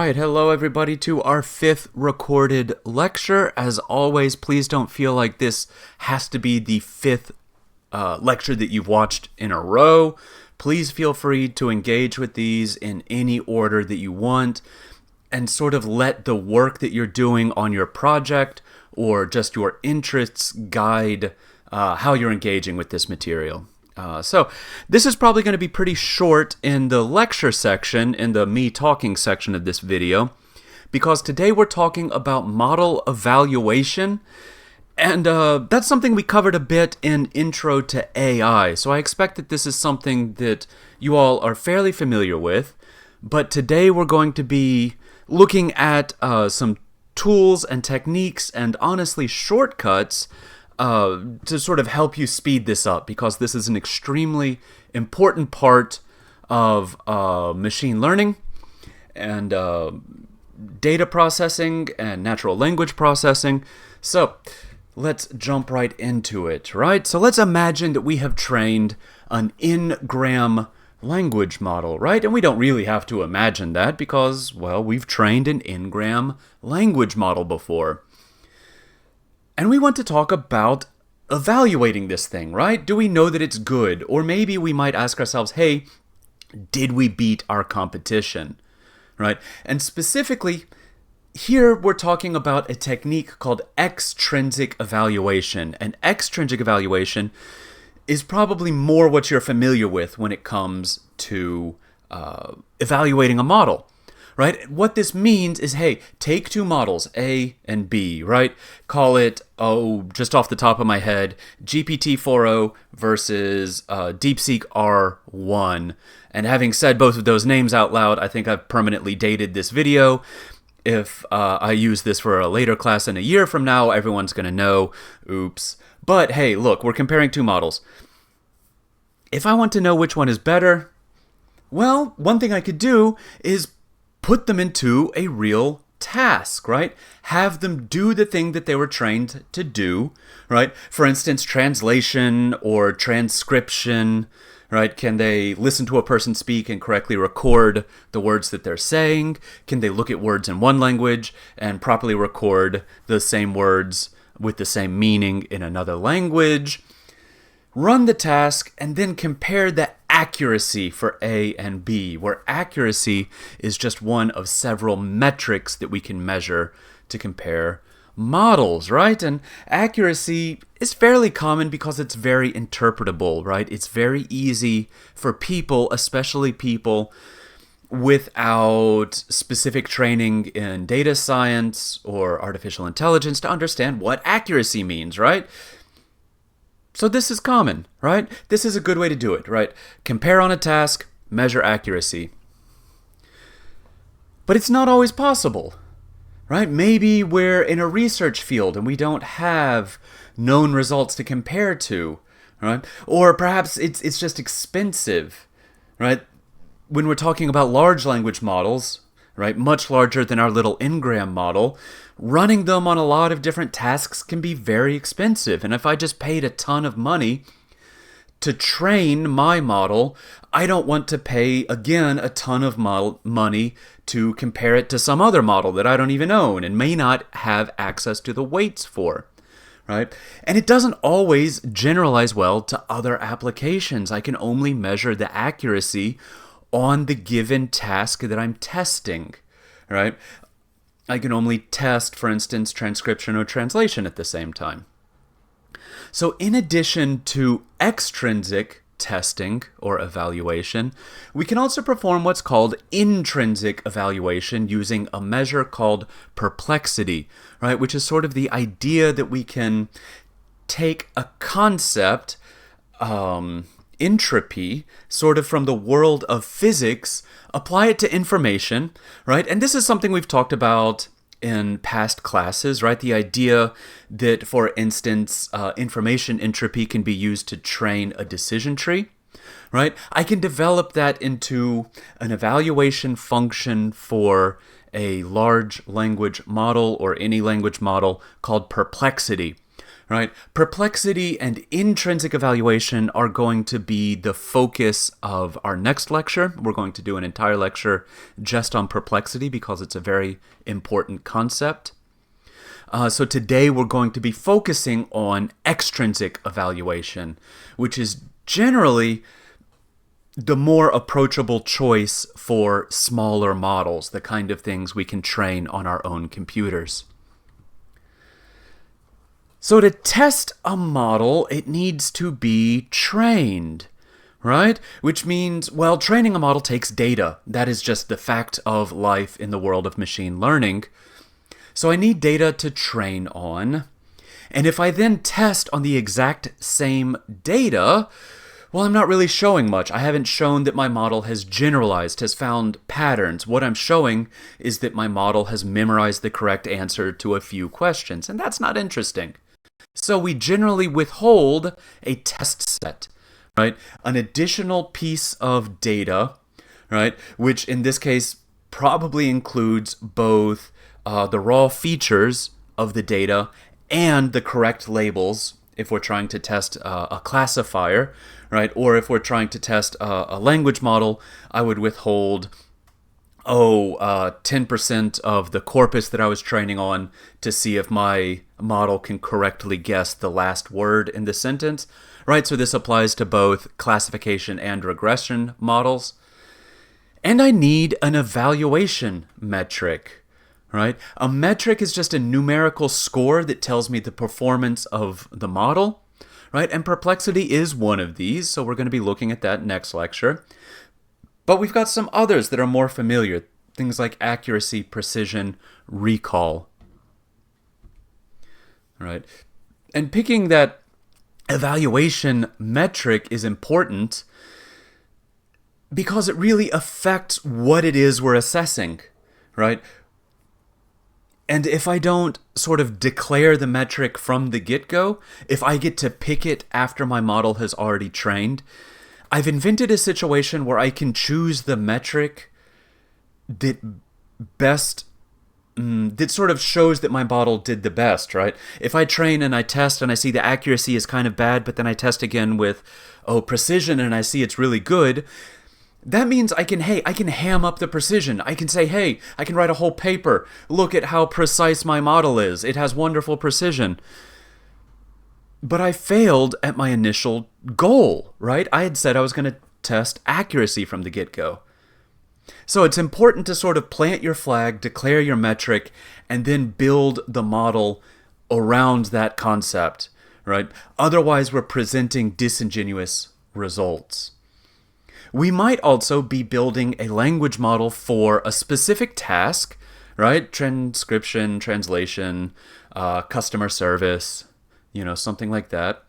right, hello everybody to our 5th recorded lecture. As always, please don't feel like this has to be the 5th lecture that you've watched in a row. Please feel free to engage with these in any order that you want and sort of let the work that you're doing on your project or just your interests guide how you're engaging with this material. So this is probably going to be pretty short in the lecture section, in the me talking section of this video, because today we're talking about model evaluation, and that's something we covered a bit in Intro to AI, so I expect that this is something that you all are fairly familiar with, but today we're going to be looking at some tools and techniques and honestly shortcuts to sort of help you speed this up, because this is an extremely important part of machine learning and data processing and natural language processing. So let's jump right into it, right? So let's imagine that we have trained an n-gram language model, right? And we don't really have to imagine that because, well, we've trained an n-gram language model before. And we want to talk about evaluating this thing, right? Do we know that it's good? Or maybe we might ask ourselves, hey, did we beat our competition, right? And specifically, here we're talking about a technique called extrinsic evaluation. And extrinsic evaluation is probably more what you're familiar with when it comes to evaluating a model. Right? What this means is, hey, take two models, A and B, right? Call it, just off the top of my head, GPT-4o versus DeepSeek R1. And having said both of those names out loud, I think I've permanently dated this video. If I use this for a later class in a year from now, everyone's going to know, oops. But hey, look, we're comparing two models. If I want to know which one is better, well, one thing I could do is put them into a real task, right? Have them do the thing that they were trained to do, right? For instance, translation or transcription, right? Can they listen to a person speak and correctly record the words that they're saying? Can they look at words in one language and properly record the same words with the same meaning in another language? Run the task and then compare the accuracy for A and B, where accuracy is just one of several metrics that we can measure to compare models, right? And accuracy is fairly common because it's very interpretable, right? It's very easy for people, especially people without specific training in data science or artificial intelligence, to understand what accuracy means, right? So this is common, right? This is a good way to do it, right? Compare on a task, measure accuracy. But it's not always possible, right? Maybe we're in a research field and we don't have known results to compare to, right? Or perhaps it's just expensive, right? When we're talking about large language models, right, much larger than our little n-gram model, running them on a lot of different tasks can be very expensive. And if I just paid a ton of money to train my model, I don't want to pay, again, a ton of money to compare it to some other model that I don't even own and may not have access to the weights for, right? And it doesn't always generalize well to other applications. I can only measure the accuracy on the given task that I'm testing, right? I can only test, for instance, transcription or translation at the same time. So in addition to extrinsic testing or evaluation, we can also perform what's called intrinsic evaluation using a measure called perplexity, right? Which is sort of the idea that we can take a concept, entropy, sort of from the world of physics, apply it to information, right? And this is something we've talked about in past classes, right? The idea that, for instance, information entropy can be used to train a decision tree, right? I can develop that into an evaluation function for a large language model or any language model called perplexity, right? Perplexity and intrinsic evaluation are going to be the focus of our next lecture. We're going to do an entire lecture just on perplexity because it's a very important concept. So today we're going to be focusing on extrinsic evaluation, which is generally the more approachable choice for smaller models, the kind of things we can train on our own computers. So to test a model, it needs to be trained, right? Which means, well, training a model takes data. That is just the fact of life in the world of machine learning. So I need data to train on. And if I then test on the exact same data, well, I'm not really showing much. I haven't shown that my model has generalized, has found patterns. What I'm showing is that my model has memorized the correct answer to a few questions, and that's not interesting. So we generally withhold a test set, right? An additional piece of data, right? Which in this case probably includes both the raw features of the data and the correct labels if we're trying to test a classifier, right? Or if we're trying to test a language model, I would withhold 10% of the corpus that I was training on to see if my model can correctly guess the last word in the sentence, right? So this applies to both classification and regression models. And I need an evaluation metric, right? A metric is just a numerical score that tells me the performance of the model, right? And perplexity is one of these, so we're going to be looking at that next lecture. But we've got some others that are more familiar, things like accuracy, precision, recall. All right. And picking that evaluation metric is important because it really affects what it is we're assessing, right? And if I don't sort of declare the metric from the get-go, if I get to pick it after my model has already trained, I've invented a situation where I can choose the metric that that sort of shows that my model did the best, right? If I train and I test and I see the accuracy is kind of bad, but then I test again with, precision and I see it's really good, that means I can ham up the precision. I can say, hey, I can write a whole paper. Look at how precise my model is. It has wonderful precision. But I failed at my initial goal, right? I had said I was going to test accuracy from the get-go. So it's important to sort of plant your flag, declare your metric, and then build the model around that concept, right? Otherwise, we're presenting disingenuous results. We might also be building a language model for a specific task, right? Transcription, translation, customer service, something like that.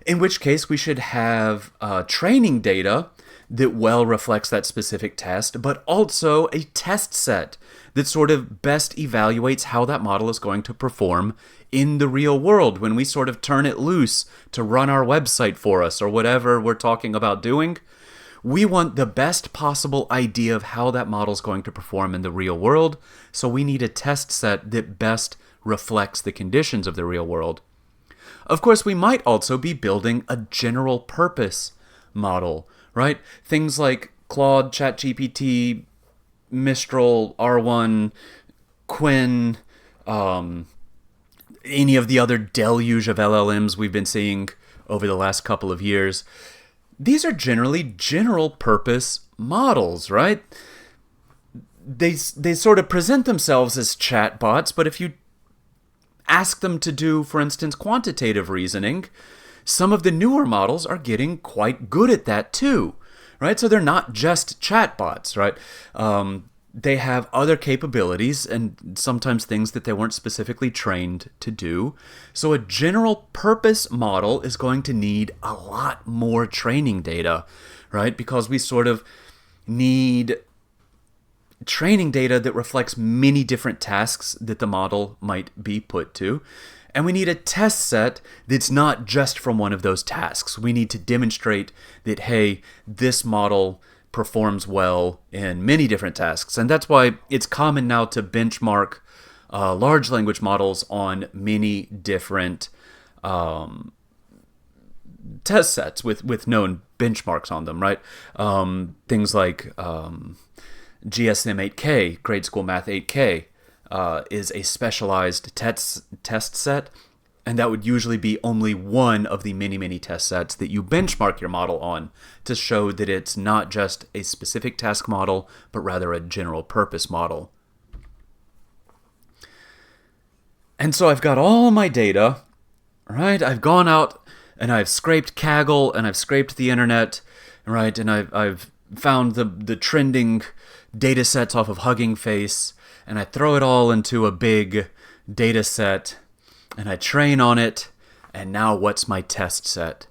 In which case, we should have training data that well reflects that specific test, but also a test set that sort of best evaluates how that model is going to perform in the real world when we sort of turn it loose to run our website for us or whatever we're talking about doing. We want the best possible idea of how that model is going to perform in the real world, so we need a test set that best reflects the conditions of the real world. Of course, we might also be building a general purpose model, right? Things like Claude, ChatGPT, Mistral, R1, Quinn, any of the other deluge of LLMs we've been seeing over the last couple of years. These are generally general purpose models, right? They sort of present themselves as chatbots, but if you ask them to do, for instance, quantitative reasoning, some of the newer models are getting quite good at that too, right? So they're not just chatbots, right? They have other capabilities and sometimes things that they weren't specifically trained to do. So a general purpose model is going to need a lot more training data, right? Because we sort of need training data that reflects many different tasks that the model might be put to. And we need a test set that's not just from one of those tasks. We need to demonstrate that, hey, this model performs well in many different tasks. And that's why it's common now to benchmark large language models on many different test sets with known benchmarks on them, right? Things like GSM 8K, Grade School Math 8K, is a specialized test set, and that would usually be only one of the many, many test sets that you benchmark your model on to show that it's not just a specific task model, but rather a general purpose model. And so I've got all my data, right? I've gone out and I've scraped Kaggle and I've scraped the internet, right? And I've found the trending data sets off of Hugging Face, and I throw it all into a big data set and I train on it. And now what's my test set,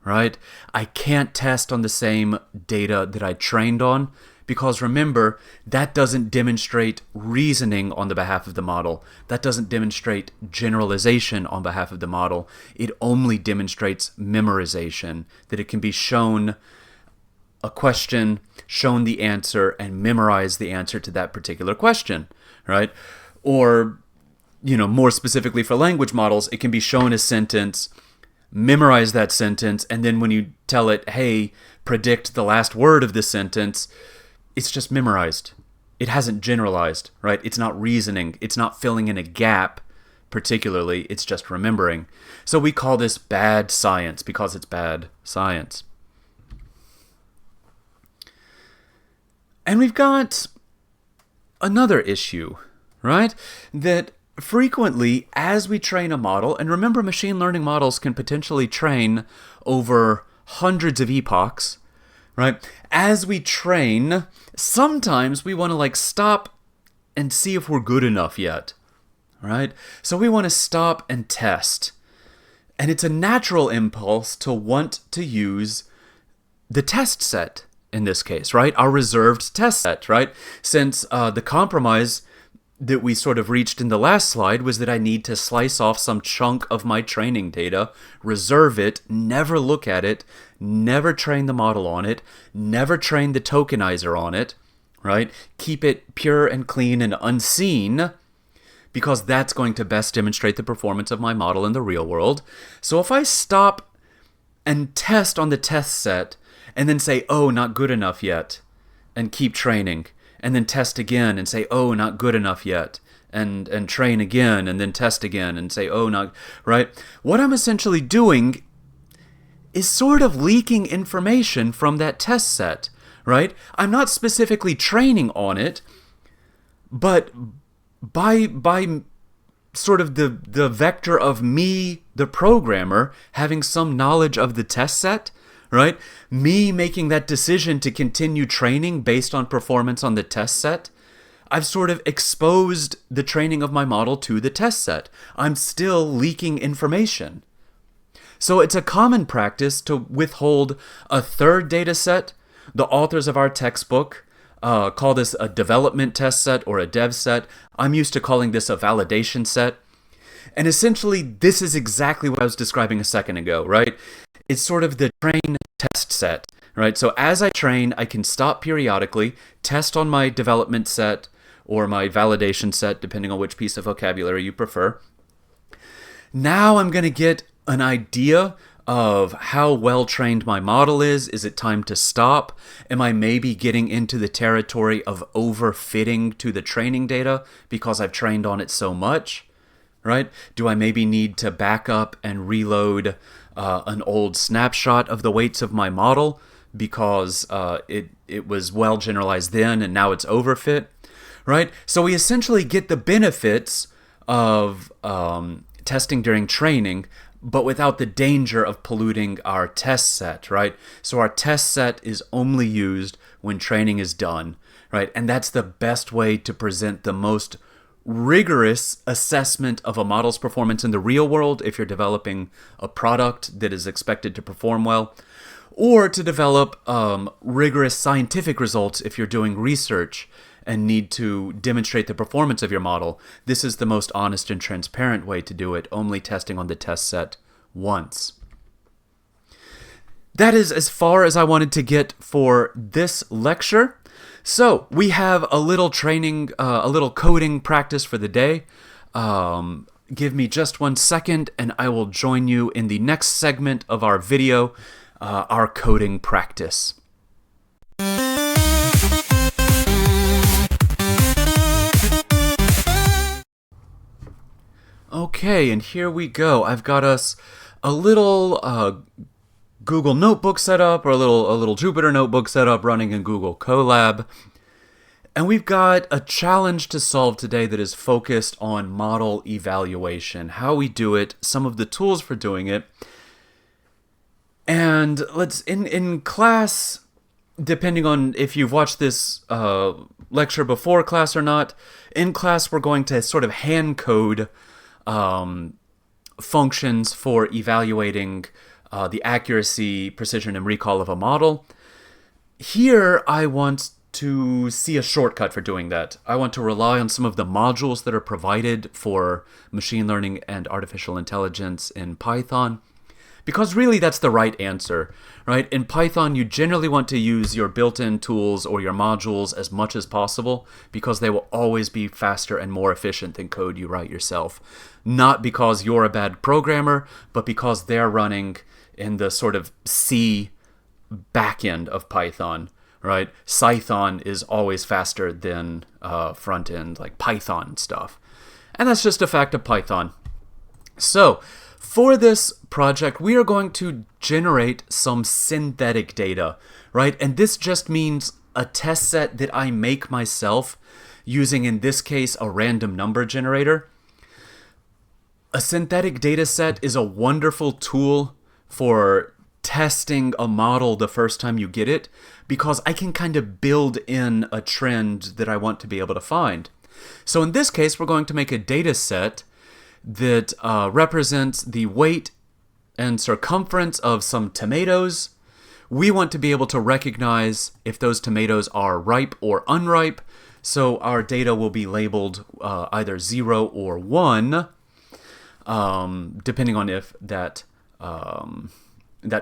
right? I can't test on the same data that I trained on, because remember, that doesn't demonstrate reasoning on the behalf of the model. That doesn't demonstrate generalization on behalf of the model. It only demonstrates memorization, that it can be shown a question, shown the answer, and memorize the answer to that particular question, right? Or, more specifically for language models, it can be shown a sentence, memorize that sentence, and then when you tell it, hey, predict the last word of this sentence, it's just memorized. It hasn't generalized, right? It's not reasoning. It's not filling in a gap, particularly. It's just remembering. So we call this bad science because it's bad science. And we've got another issue, right? That frequently, as we train a model, and remember, machine learning models can potentially train over hundreds of epochs, right? As we train, sometimes we want to stop and see if we're good enough yet, right? So we want to stop and test. And it's a natural impulse to want to use the test set in this case, right? Our reserved test set, right? Since the compromise that we sort of reached in the last slide was that I need to slice off some chunk of my training data, reserve it, never look at it, never train the model on it, never train the tokenizer on it, right? Keep it pure and clean and unseen, because that's going to best demonstrate the performance of my model in the real world. So if I stop and test on the test set and then say, oh, not good enough yet, and keep training, and then test again and say, oh, not good enough yet, and train again, and then test again and say, oh, not, right? What I'm essentially doing is sort of leaking information from that test set, right? I'm not specifically training on it, but by sort of the vector of me, the programmer, having some knowledge of the test set, right? Me making that decision to continue training based on performance on the test set, I've sort of exposed the training of my model to the test set. I'm still leaking information. So it's a common practice to withhold a third data set. The authors of our textbook call this a development test set or a dev set. I'm used to calling this a validation set. And essentially, this is exactly what I was describing a second ago, right? It's sort of the train test set, right? So as I train, I can stop periodically, test on my development set or my validation set, depending on which piece of vocabulary you prefer. Now I'm going to get an idea of how well trained my model is. Is it time to stop? Am I maybe getting into the territory of overfitting to the training data because I've trained on it so much, right? Do I maybe need to back up and reload an old snapshot of the weights of my model because it was well generalized then and now it's overfit, right? So we essentially get the benefits of testing during training, but without the danger of polluting our test set, right? So our test set is only used when training is done, right? And that's the best way to present the most rigorous assessment of a model's performance in the real world if you're developing a product that is expected to perform well, or to develop rigorous scientific results if you're doing research and need to demonstrate the performance of your model. This is the most honest and transparent way to do it, only testing on the test set once. That is as far as I wanted to get for this lecture. So we have a little training, a little coding practice for the day. give me just 1 second and I will join you in the next segment of our video, our coding practice. Okay, and here we go. I've got us a little Google Notebook set up, or a little Jupyter Notebook set up running in Google Colab. And we've got a challenge to solve today that is focused on model evaluation, how we do it, some of the tools for doing it. And let's, in class, depending on if you've watched this lecture before class or not, in class we're going to sort of hand code functions for evaluating the accuracy, precision, and recall of a model. Here I want to see a shortcut for doing that. I want to rely on some of the modules that are provided for machine learning and artificial intelligence in Python, because really that's the right answer, right? In Python, you generally want to use your built-in tools or your modules as much as possible, because they will always be faster and more efficient than code you write yourself. Not because you're a bad programmer, but because they're running in the sort of C backend of Python, right? Python is always faster than front end, like Python stuff. And that's just a fact of Python. So for this project, we are going to generate some synthetic data, right? And this just means a test set that I make myself using, in this case, a random number generator. A synthetic data set is a wonderful tool for testing a model the first time you get it, because I can kind of build in a trend that I want to be able to find. So in this case, we're going to make a data set that represents the weight and circumference of some tomatoes. We want to be able to recognize if those tomatoes are ripe or unripe, so our data will be labeled either 0 or 1, depending on if that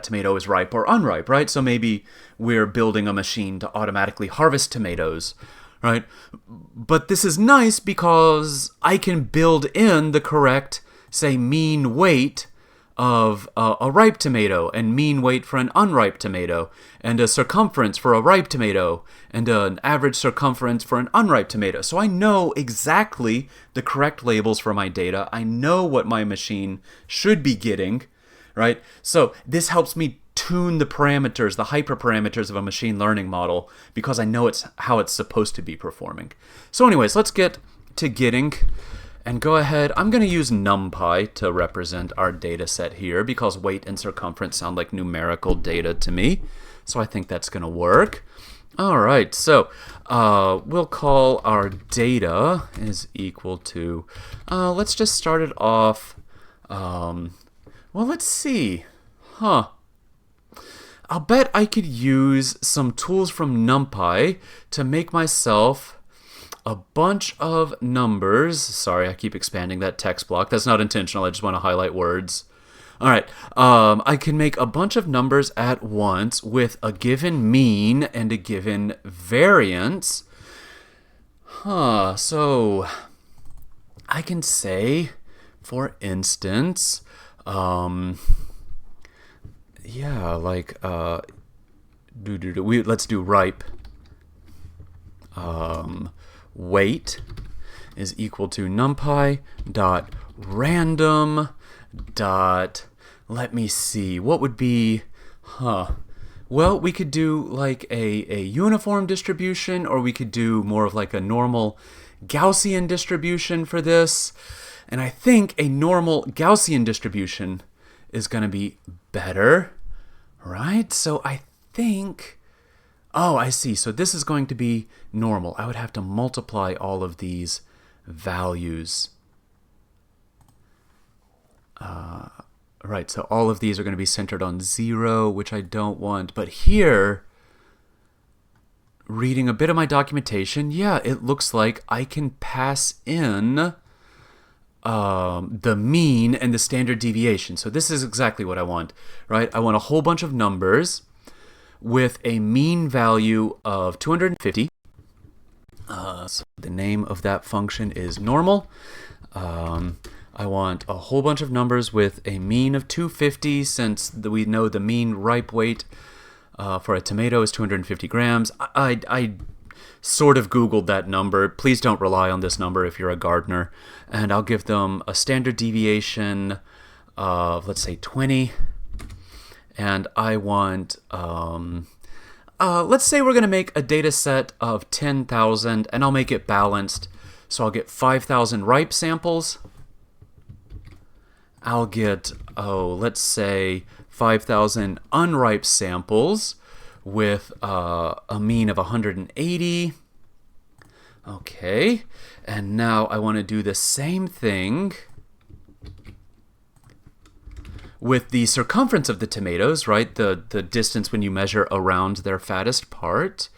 tomato is ripe or unripe, right? So maybe we're building a machine to automatically harvest tomatoes, right? But this is nice because I can build in the correct, say, mean weight of a ripe tomato, and mean weight for an unripe tomato, and a circumference for a ripe tomato, and an average circumference for an unripe tomato. So I know exactly the correct labels for my data. I know what my machine should be getting, right? So this helps me tune the parameters, the hyperparameters of a machine learning model, because I know it's how it's supposed to be performing. So anyways, let's get to getting, and go ahead. I'm going to use NumPy to represent our data set here, because weight and circumference sound like numerical data to me. So I think that's going to work. All right, so we'll call our data is equal to, let's just start it off, well, let's see. I'll bet I could use some tools from NumPy to make myself a bunch of numbers. Sorry, I keep expanding that text block. That's not intentional. I just want to highlight words. All right, I can make a bunch of numbers at once with a given mean and a given variance. So I can say, for instance, yeah, like let's do ripe. Weight is equal to NumPy dot random dot, let me see, what would be, well, we could do like a uniform distribution, or we could do more of like a normal Gaussian distribution for this. And I think a normal Gaussian distribution is going to be better, right? So I think, oh, I see. So this is going to be normal. I would have to multiply all of these values. Right, so all of these are going to be centered on 0, which I don't want. But here, reading a bit of my documentation, yeah, it looks like I can pass in the mean and the standard deviation. So this is exactly what I want, right? I want a whole bunch of numbers with a mean value of 250. So the name of that function is normal. I want a whole bunch of numbers with a mean of 250, since we know the mean ripe weight for a tomato is 250 grams. I sort of Googled that number. Please don't rely on this number if you're a gardener. And I'll give them a standard deviation of, let's say, 20. And I want, let's say we're going to make a data set of 10,000, and I'll make it balanced. So I'll get 5,000 ripe samples. I'll get, let's say 5,000 unripe samples with a mean of 180. Okay, and now I want to do the same thing with the circumference of the tomatoes, right? The distance when you measure around their fattest part.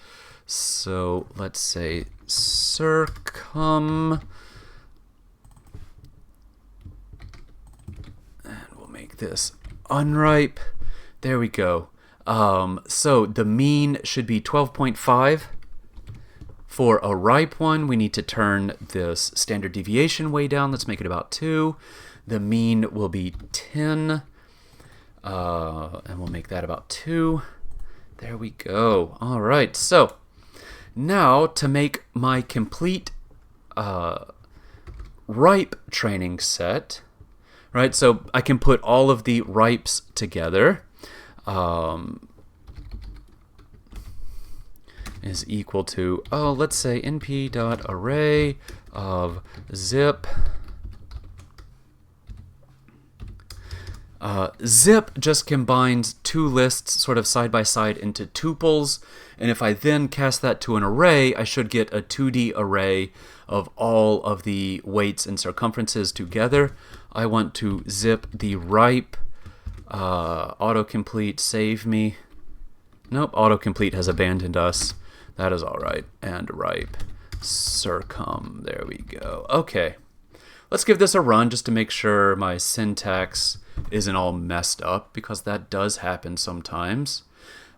So let's say circum, and we'll make this unripe. There we go. So the mean should be 12.5. For a ripe one, we need to turn this standard deviation way down. Let's make it about 2. The mean will be 10. And we'll make that about 2. There we go. All right. So now to make my complete ripe training set, right? So I can put all of the ripes together. Is equal to, let's say np.array of zip. Zip just combines two lists sort of side by side into tuples, and if I then cast that to an array, I should get a 2D array of all of the weights and circumferences together. I want to zip the ripe, autocomplete, save me. Nope, autocomplete has abandoned us. That is all right. And ripe, circum, there we go. Okay, let's give this a run just to make sure my syntax isn't all messed up, because that does happen sometimes.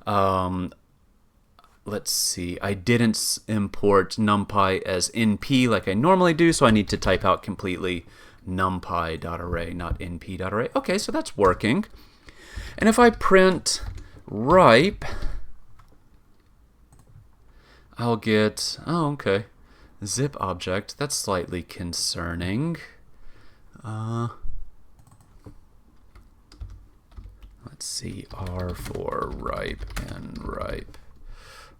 Let's see, I didn't import numpy as np like I normally do, so I need to type out completely numpy.array, not np.array. Okay, so that's working. And if I print ripe, I'll get, okay, zip object. That's slightly concerning. Let's see, R for ripe and ripe.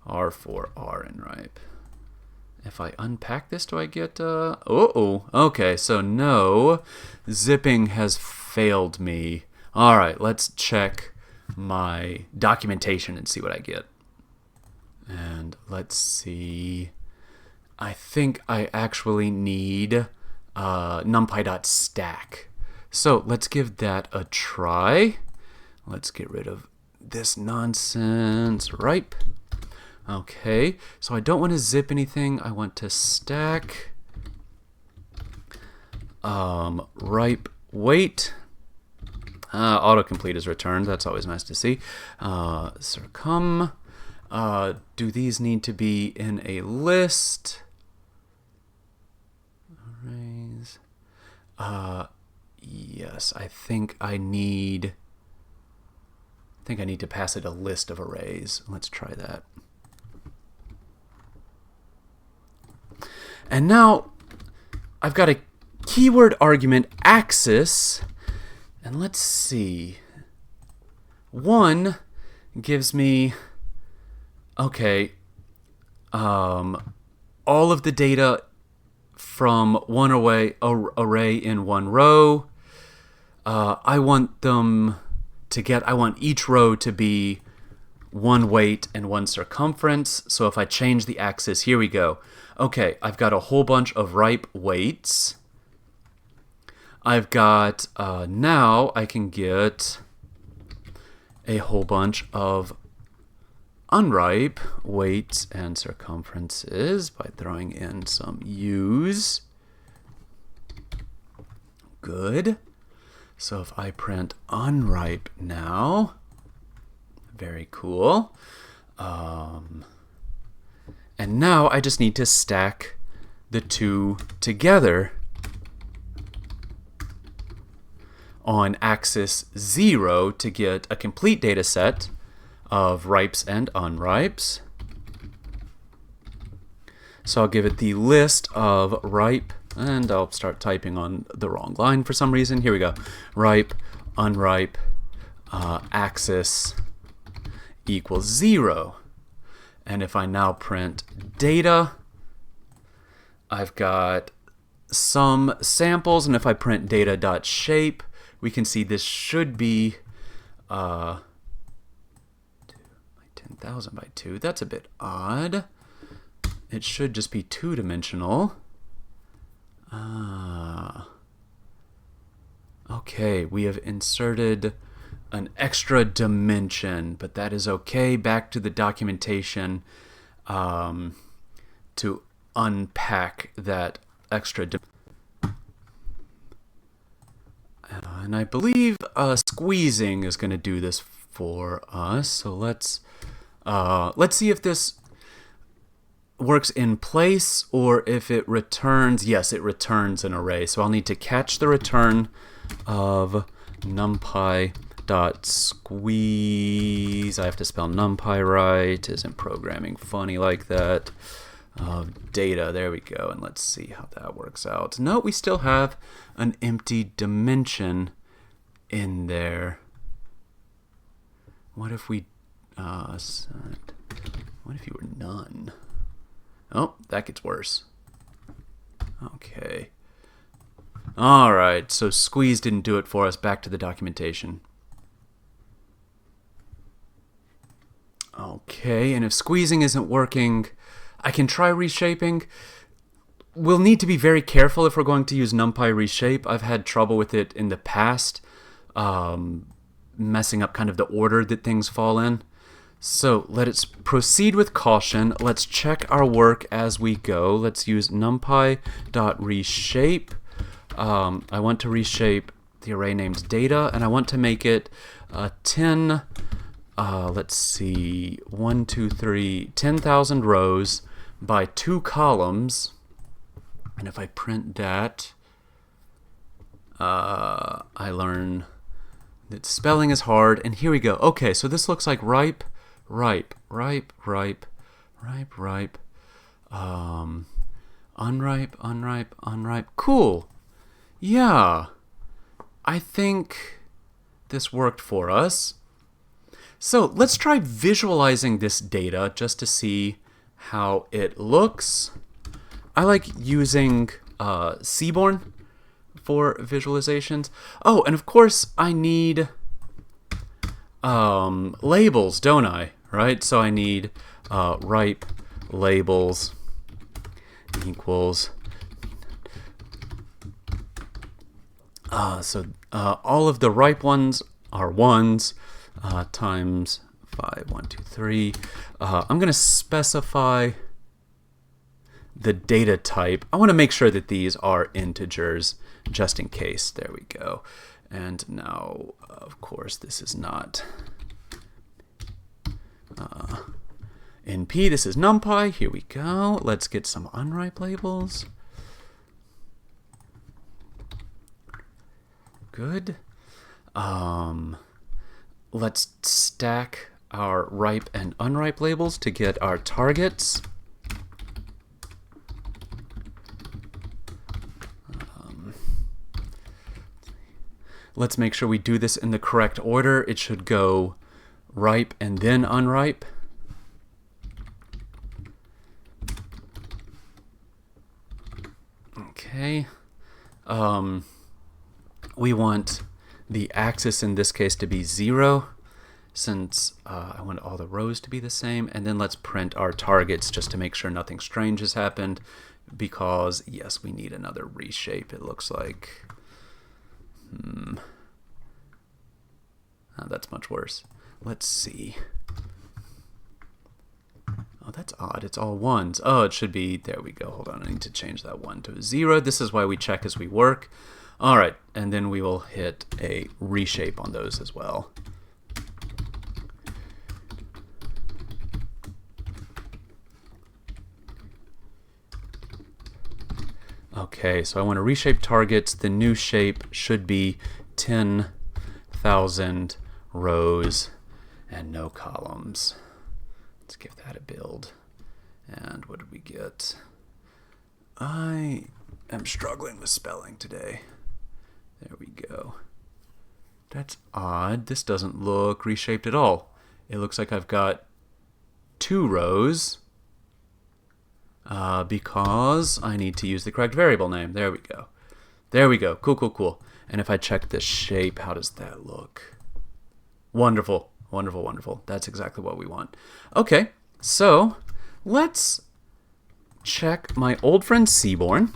R for R and ripe. If I unpack this, do I get, okay, so no, zipping has failed me. All right, let's check my documentation and see what I get. And let's see, I think I actually need numpy.stack. So let's give that a try. Let's get rid of this nonsense. Ripe. Okay, so I don't want to zip anything. I want to stack ripe weight. Autocomplete is returned. That's always nice to see. Circum. Do these need to be in a list? Arrays. Yes, I think I need to pass it a list of arrays. Let's try that. And now I've got a keyword argument axis, and let's see. 1 gives me, okay, all of the data from one array in one row. I want each row to be one weight and one circumference. So if I change the axis, here we go. Okay, I've got a whole bunch of ripe weights. I've got, now I can get a whole bunch of unripe weights and circumferences by throwing in some U's. Good. So if I print unripe now, very cool. And now I just need to stack the two together. on axis 0 to get a complete data set of ripes and unripes. So I'll give it the list of ripe, and I'll start typing on the wrong line for some reason. Here we go. Ripe, unripe, axis equals 0. And if I now print data, I've got some samples, and if I print data.shape, we can see this should be 10,000 by 2. That's a bit odd. It should just be two-dimensional. Okay, we have inserted an extra dimension, but that is okay. Back to the documentation to unpack that extra dimension. And I believe squeezing is going to do this for us. So let's see if this works in place or if it returns. Yes, it returns an array. So I'll need to catch the return of numpy.squeeze. I have to spell numpy right. Isn't programming funny like that? Data, there we go. And let's see how that works out. No, we still have an empty dimension in there. What if we what if you were none? Oh, that gets worse. Okay. All right, so squeeze didn't do it for us. Back to the documentation. Okay, and if squeezing isn't working, I can try reshaping. We'll need to be very careful if we're going to use NumPy reshape. I've had trouble with it in the past, messing up kind of the order that things fall in. So let's proceed with caution. Let's check our work as we go. Let's use numpy.reshape. I want to reshape the array named data, and I want to make it 10, let's see, 1, 2, 3, 10,000 rows by 2 columns. And if I print that, I learn that spelling is hard. And here we go. Okay, so this looks like ripe, ripe, ripe, ripe, ripe, ripe, unripe, unripe, unripe. Cool. Yeah, I think this worked for us. So let's try visualizing this data just to see how it looks. I like using Seaborn for visualizations. Oh, and of course I need labels, don't I? Right? So I need ripe labels equals all of the ripe ones are ones times 5, 1, 2, 3. I'm going to specify the data type. I want to make sure that these are integers just in case. There we go. And now, of course, this is not NP. This is NumPy. Here we go. Let's get some unripe labels. Good. Let's stack our ripe and unripe labels to get our targets. Let's make sure we do this in the correct order. It should go ripe and then unripe. Okay. We want the axis in this case to be 0, since I want all the rows to be the same. And then let's print our targets just to make sure nothing strange has happened, because yes, we need another reshape, it looks like. That's much worse. Let's see. Oh, that's odd. It's all ones. Oh, it should be, there we go. Hold on, I need to change that 1 to a 0. This is why we check as we work. All right, and then we will hit a reshape on those as well. Okay, so I want to reshape targets. The new shape should be 10,000 rows and no columns. Let's give that a build. And what did we get? I am struggling with spelling today. There we go. That's odd. This doesn't look reshaped at all. It looks like I've got 2 rows because I need to use the correct variable name. There we go. There we go. Cool, cool, cool. And if I check the shape, how does that look? Wonderful, wonderful, wonderful. That's exactly what we want. Okay, so let's check my old friend Seaborn.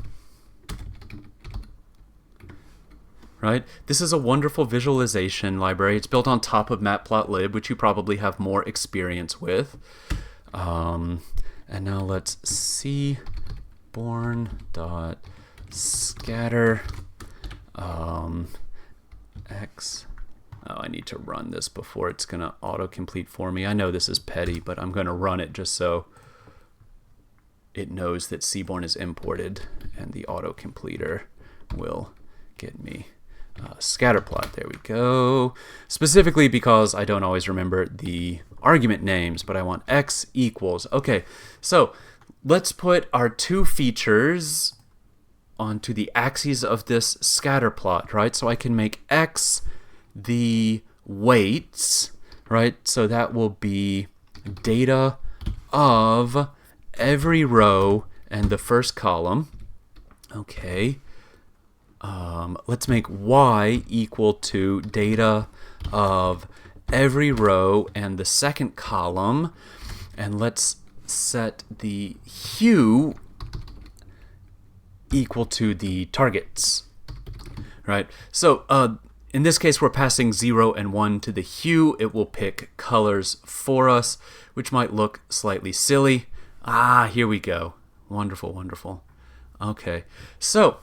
Right? This is a wonderful visualization library. It's built on top of Matplotlib, which you probably have more experience with. And now let's Seaborn.scatter x. Oh, I need to run this before it's going to autocomplete for me. I know this is petty, but I'm going to run it just so it knows that Seaborn is imported, and the autocompleter will get me scatterplot. There we go. Specifically because I don't always remember the argument names, but I want x equals. Okay, so let's put our 2 features onto the axes of this scatterplot, right? So I can make x the weights, right? So that will be data of every row and the first column. Okay. Let's make y equal to data of every row and the second column. And let's set the hue equal to the targets. Right? So in this case, we're passing 0 and 1 to the hue. It will pick colors for us, which might look slightly silly. Ah, here we go. Wonderful, wonderful. Okay, so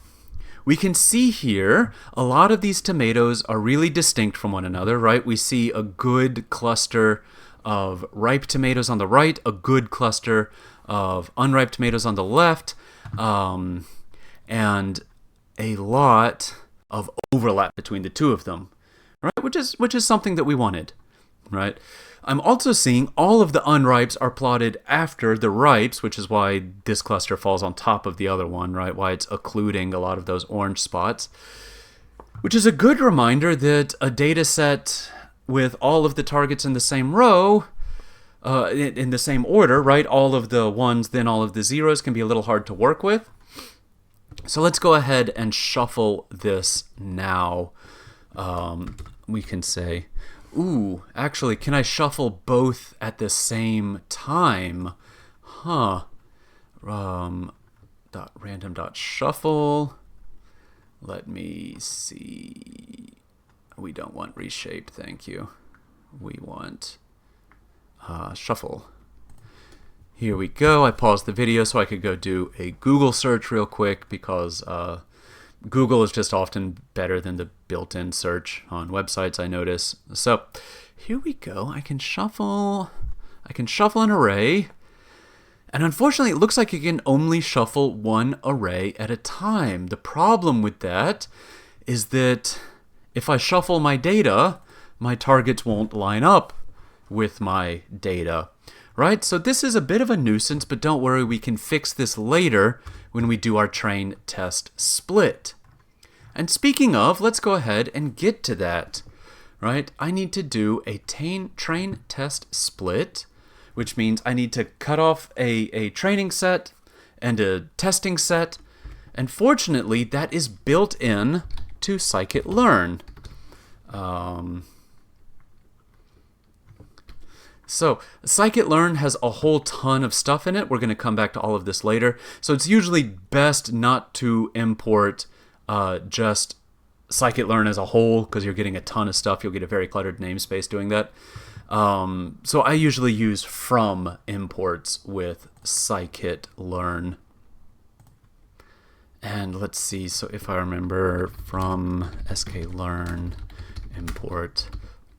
we can see here a lot of these tomatoes are really distinct from one another, right? We see a good cluster of ripe tomatoes on the right, a good cluster of unripe tomatoes on the left, and a lot of overlap between the 2 of them, right? Which is something that we wanted, right? I'm also seeing all of the unripes are plotted after the ripes, which is why this cluster falls on top of the other one, right? Why it's occluding a lot of those orange spots, which is a good reminder that a data set with all of the targets in the same row, in the same order, right? All of the 1s, then all of the 0s can be a little hard to work with. So let's go ahead and shuffle this now. We can say, ooh, actually, can I shuffle both at the same time? Huh. Random.shuffle. Let me see. We don't want reshape, thank you. We want shuffle. Here we go. I paused the video so I could go do a Google search real quick because Google is just often better than the built-in search on websites, I notice. So here we go. I can shuffle an array. And unfortunately, it looks like you can only shuffle one array at a time. The problem with that is that if I shuffle my data, my targets won't line up with my data, right? So this is a bit of a nuisance, but don't worry, we can fix this later when we do our train test split. And speaking of, let's go ahead and get to that, right? I need to do a train test split, which means I need to cut off a training set and a testing set. And fortunately, that is built in to scikit-learn. So scikit-learn has a whole ton of stuff in it. We're going to come back to all of this later. So it's usually best not to import just scikit-learn as a whole because you're getting a ton of stuff. You'll get a very cluttered namespace doing that. So I usually use from imports with scikit-learn. And let's see, so if I remember, from sklearn import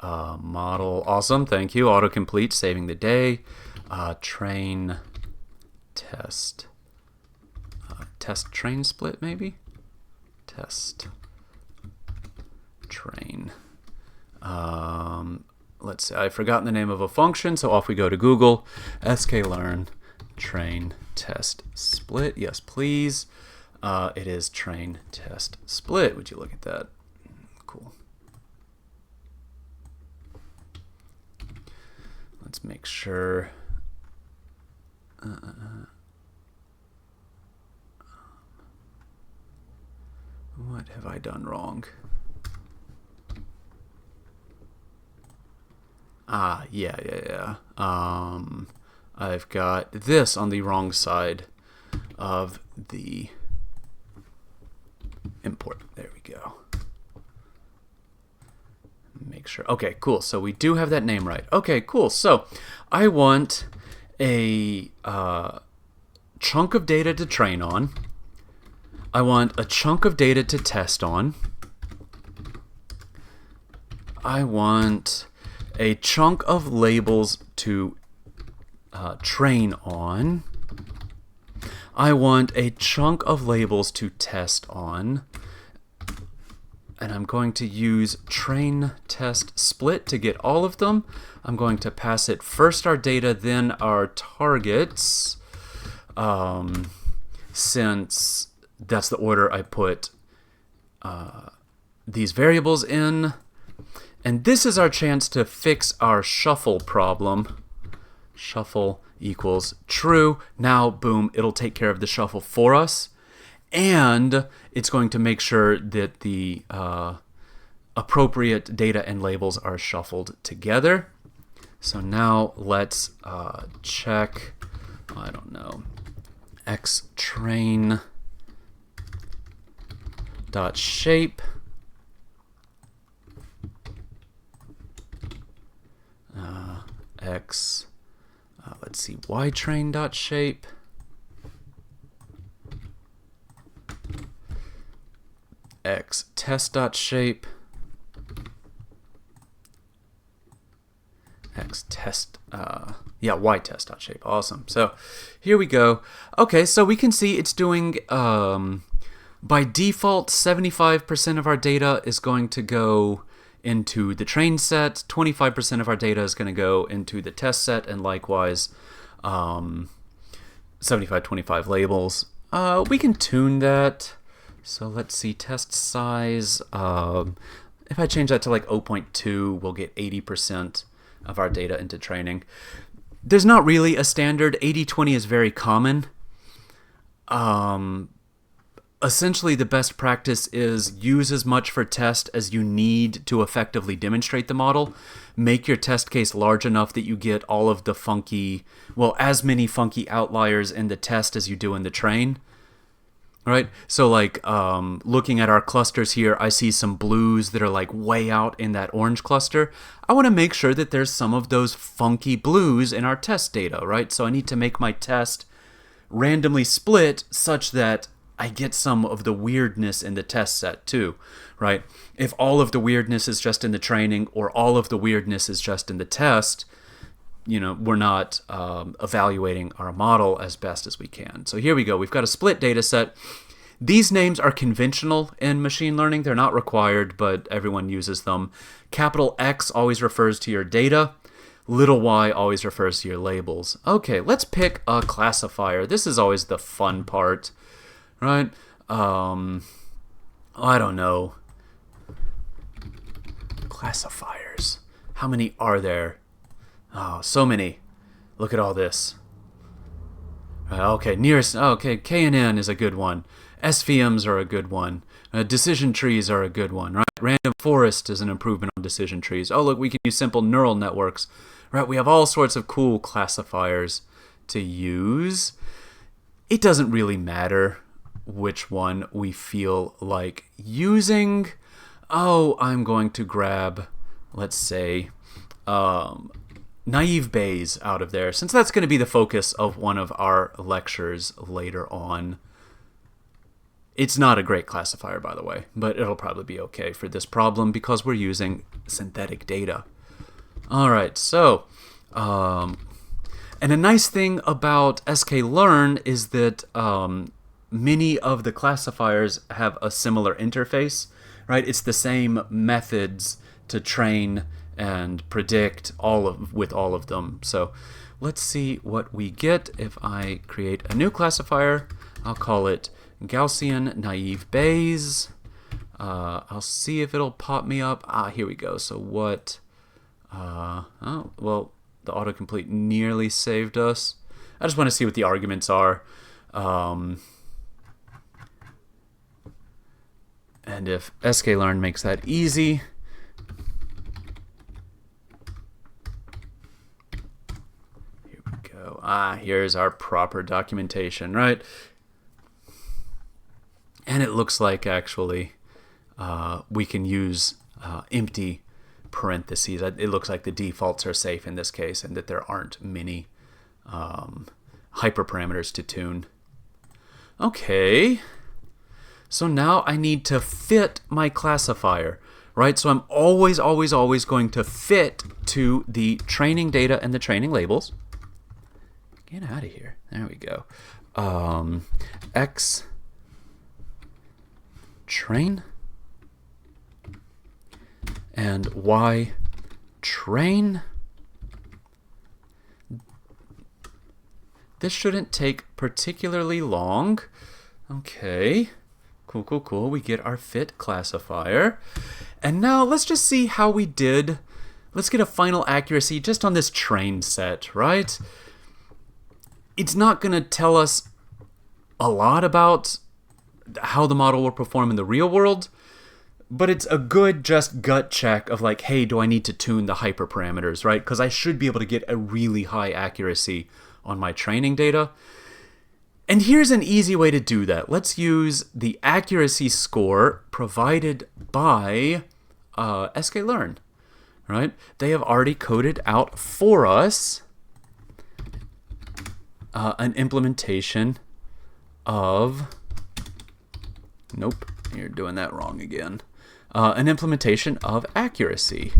model. Awesome, thank you. Autocomplete, saving the day. Train test. Test train split, maybe? Test train. Let's see, I've forgotten the name of a function, so off we go to Google. sklearn train test split. Yes, please. It is train test split. Would you look at that? Cool. Let's make sure. What have I done wrong? Yeah. I've got this on the wrong side of the import. There we go. Make sure. Okay, cool. So we do have that name right. Okay, cool. So I want a chunk of data to train on. I want a chunk of data to test on. I want a chunk of labels to train on. I want a chunk of labels to test on. And I'm going to use train test split to get all of them. I'm going to pass it first our data, then our targets, since that's the order I put these variables in. And this is our chance to fix our shuffle problem. Shuffle equals true. Now, boom, it'll take care of the shuffle for us. And it's going to make sure that the appropriate data and labels are shuffled together. So now let's check, I don't know, xtrain dot shape. Let's see, ytrain dot shape. X test dot shape. X test, y test dot shape. Awesome. So here we go. Okay, so we can see it's doing by default 75% of our data is going to go into the train set, 25% of our data is going to go into the test set, and likewise 75-25 labels. We can tune that. So let's see, test size. If I change that to like 0.2, we'll get 80% of our data into training. There's not really a standard. 80-20 is very common. Essentially, the best practice is use as much for test as you need to effectively demonstrate the model. Make your test case large enough that you get all of the funky, well, as many funky outliers in the test as you do in the train. Right? So like looking at our clusters here, I see some blues that are like way out in that orange cluster. I want to make sure that there's some of those funky blues in our test data, right? So I need to make my test randomly split such that I get some of the weirdness in the test set too, right? If all of the weirdness is just in the training or all of the weirdness is just in the test, we're not evaluating our model as best as we can. So here we go. We've got a split data set. These names are conventional in machine learning. They're not required, but everyone uses them. Capital X always refers to your data. Little y always refers to your labels. Okay, let's pick a classifier. This is always the fun part, right? I don't know. Classifiers. How many are there? Oh, so many. Look at all this. Okay, nearest. Okay, KNN is a good one. SVMs are a good one. Decision trees are a good one, right? Random forest is an improvement on decision trees. Oh, look, we can use simple neural networks, right? We have all sorts of cool classifiers to use. It doesn't really matter which one we feel like using. Oh, I'm going to grab, let's say, naive Bayes out of there, since that's going to be the focus of one of our lectures later on. It's not a great classifier, by the way, but it'll probably be okay for this problem because we're using synthetic data. All right, so, and a nice thing about sklearn is that many of the classifiers have a similar interface, right? It's the same methods to train and predict with all of them. So let's see what we get if I create a new classifier. I'll call it Gaussian naive Bayes. I'll see if it'll pop me up. Here we go. So what? Oh, well, the autocomplete nearly saved us. I just want to see what the arguments are. And if sklearn makes that easy, here we go. Here's our proper documentation, right? And it looks like actually we can use empty parentheses. It looks like the defaults are safe in this case and that there aren't many hyperparameters to tune. Okay, so now I need to fit my classifier, right? So I'm always going to fit to the training data and the training labels. Get out of here. There we go. X train and Y train. This shouldn't take particularly long. Okay, cool. We get our fit classifier. And now let's just see how we did. Let's get a final accuracy just on this train set, right? It's not going to tell us a lot about how the model will perform in the real world, but it's a good just gut check of like, hey, do I need to tune the hyperparameters, right? Because I should be able to get a really high accuracy on my training data. And here's an easy way to do that. Let's use the accuracy score provided by sklearn, right? They have already coded out for us an implementation of, nope, you're doing that wrong again. An implementation of accuracy.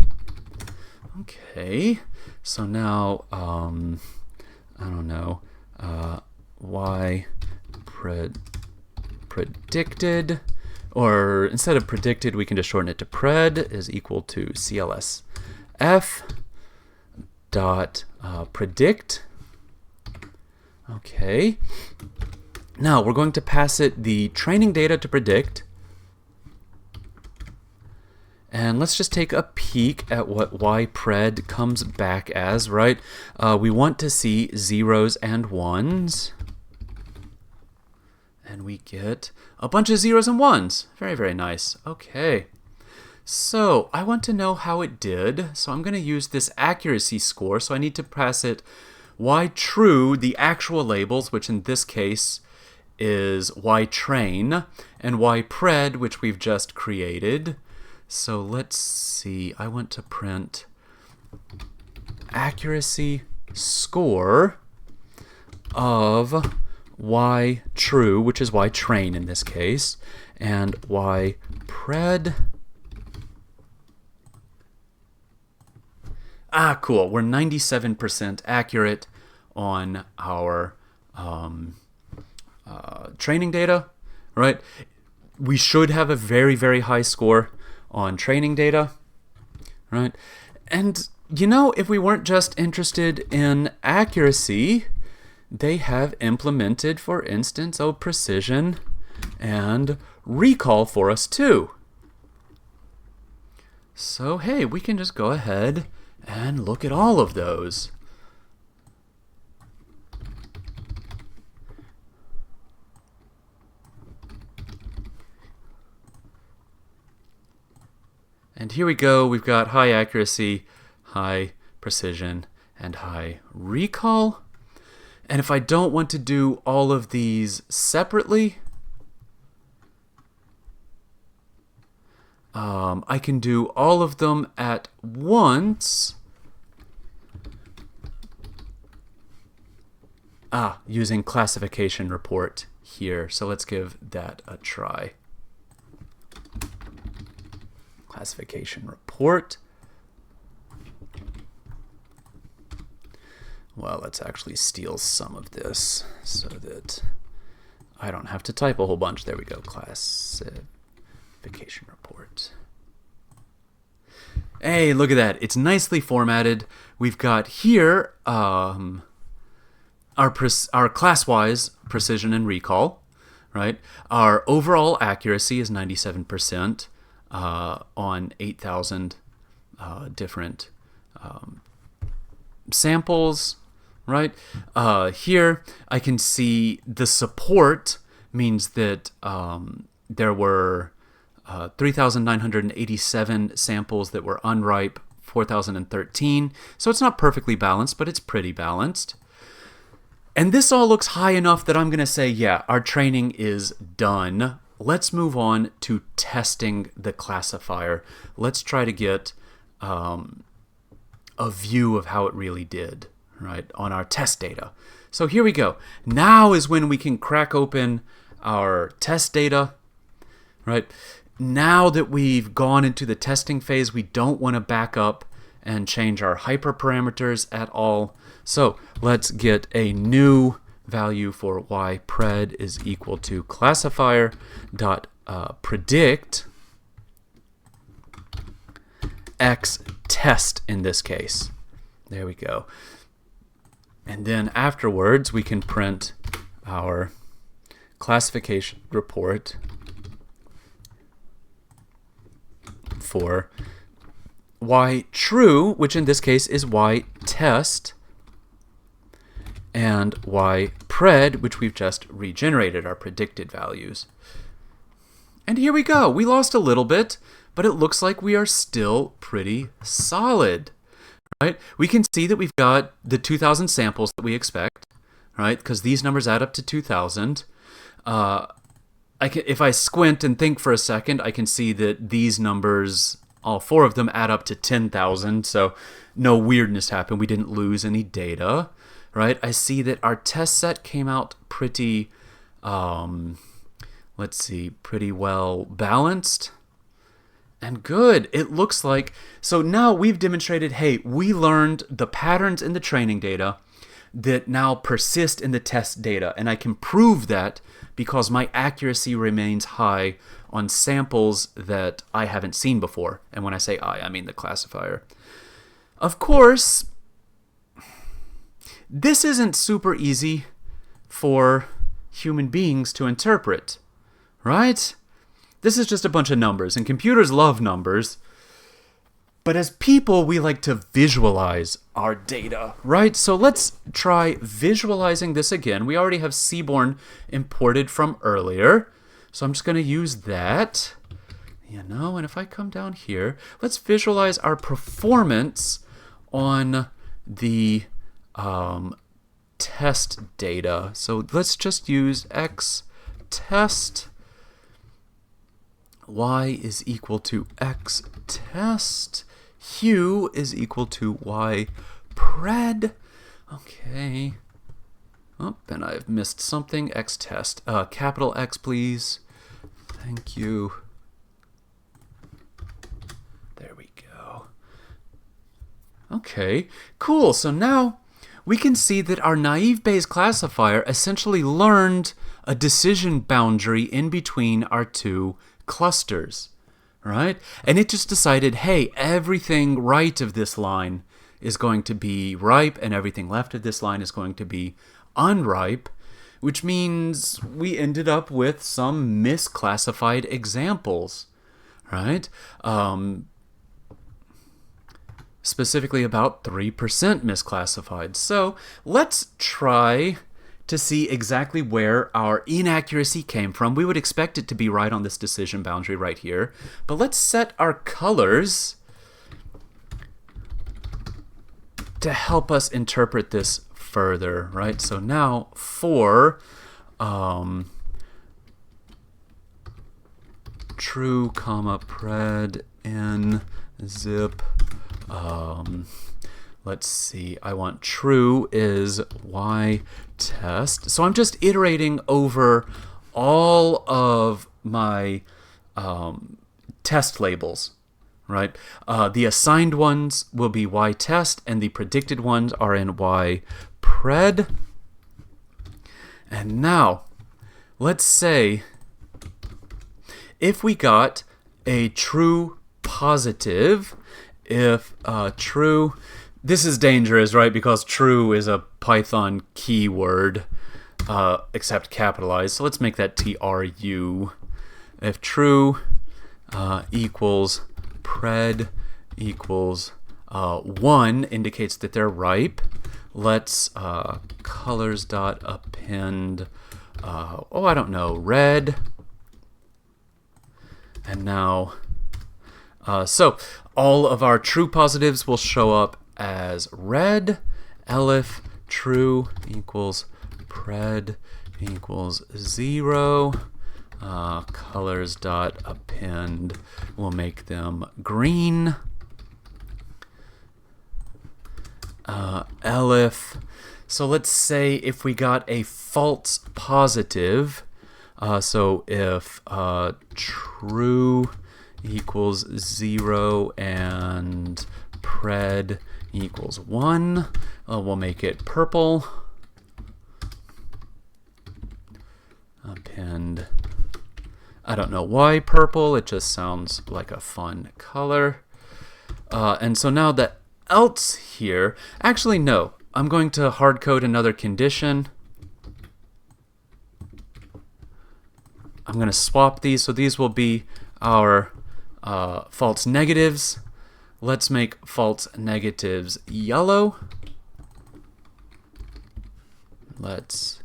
Okay, so now, I don't know, Y predicted, or instead of predicted, we can just shorten it to pred is equal to CLSF dot predict. Okay, now we're going to pass it the training data to predict. And let's just take a peek at what ypred comes back as, right? We want to see zeros and ones. And we get a bunch of zeros and ones. Very nice. Okay. So I want to know how it did. So I'm going to use this accuracy score. So I need to pass it ytrue, the actual labels, which in this case is ytrain, and ypred, which we've just created. So let's see, I want to print accuracy score of ytrue, which is ytrain in this case, and ypred. Cool, we're 97% accurate on our training data, right? We should have a very high score on training data, right? And you know, if we weren't just interested in accuracy, they have implemented, for instance, precision and recall for us too. So hey, we can just go ahead and look at all of those. And here we go, we've got high accuracy, high precision, and high recall. And if I don't want to do all of these separately, I can do all of them at once. Using classification report here. So let's give that a try. Classification report. Well, let's actually steal some of this so that I don't have to type a whole bunch. There we go. Classification classification report. Hey, look at that. It's nicely formatted. We've got here our class-wise precision and recall, right? Our overall accuracy is 97% on 8,000 different samples, right? Here I can see the support means that there were 3,987 samples that were unripe, 4,013. So it's not perfectly balanced, but it's pretty balanced. And this all looks high enough that I'm going to say, yeah, our training is done. Let's move on to testing the classifier. Let's try to get a view of how it really did, right, on our test data. So here we go. Now is when we can crack open our test data, right? Now that we've gone into the testing phase, we don't want to back up and change our hyperparameters at all. So let's get a new value for y pred is equal to classifier dot predict x test in this case. There we go. And then afterwards we can print our classification report for y true, which in this case is y test, and y pred, which we've just regenerated, our predicted values. And here we go. We lost a little bit, but it looks like we are still pretty solid, right? We can see that we've got the 2,000 samples that we expect, right? Because these numbers add up to 2,000. If I squint and think for a second, I can see that these numbers, all four of them, add up to 10,000. So no weirdness happened. We didn't lose any data, right? I see that our test set came out pretty, pretty well balanced and good. It looks like, so now we've demonstrated, hey, we learned the patterns in the training data that now persist in the test data. And I can prove that because my accuracy remains high on samples that I haven't seen before. And when I say I mean the classifier. Of course, this isn't super easy for human beings to interpret, right? This is just a bunch of numbers, and computers love numbers. But as people, we like to visualize our data, right? So let's try visualizing this again. We already have Seaborn imported from earlier. So I'm just going to use that, and if I come down here, let's visualize our performance on the test data. So let's just use x test. Y is equal to x test. Hue is equal to y pred. Okay. Oh, and I've missed something. X test. Capital X, please. Thank you. There we go. Okay, cool. So now we can see that our naive Bayes classifier essentially learned a decision boundary in between our two clusters, right? And it just decided, hey, everything right of this line is going to be ripe and everything left of this line is going to be unripe, which means we ended up with some misclassified examples, right? Specifically about 3% misclassified. So let's try to see exactly where our inaccuracy came from. We would expect it to be right on this decision boundary right here. But let's set our colors to help us interpret this further, right? So now for true, pred, n, zip, let's see, I want true is y test. So I'm just iterating over all of my test labels, right? The assigned ones will be y test and the predicted ones are in y pred. And now let's say if we got a true positive if true. This is dangerous, right? Because true is a Python keyword, except capitalized. So let's make that TRU. If true equals pred equals 1 indicates that they're ripe. Let's colors dot append, I don't know, red. And now, so all of our true positives will show up as red. Elif true equals pred equals 0. Colors dot append will make them green. Elif. So let's say if we got a false positive, so if true equals 0 and pred equals 1, we'll make it purple. Append. I don't know why purple, it just sounds like a fun color. And so now the else here, actually no, I'm going to hard code another condition. I'm going to swap these, so these will be our false negatives. Let's make false negatives yellow. Let's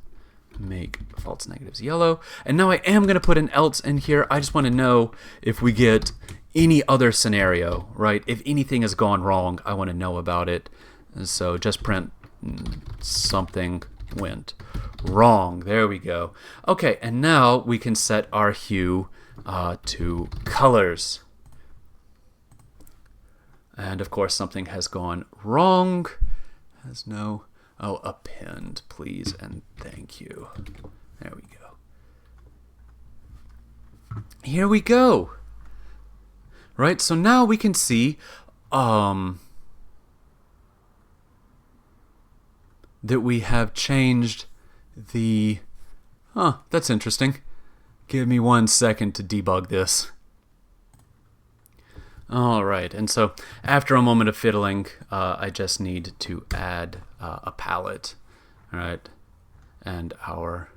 make false negatives yellow. And now I am going to put an else in here. I just want to know if we get any other scenario, right? If anything has gone wrong, I want to know about it. And so just print something went wrong. There we go. Okay, and now we can set our hue to colors. And of course something has gone wrong. Has no, append, please, and thank you. There we go. Here we go. Right, so now we can see that we have changed the, that's interesting. Give me 1 second to debug this. All right, and so after a moment of fiddling, I just need to add a palette, all right, and our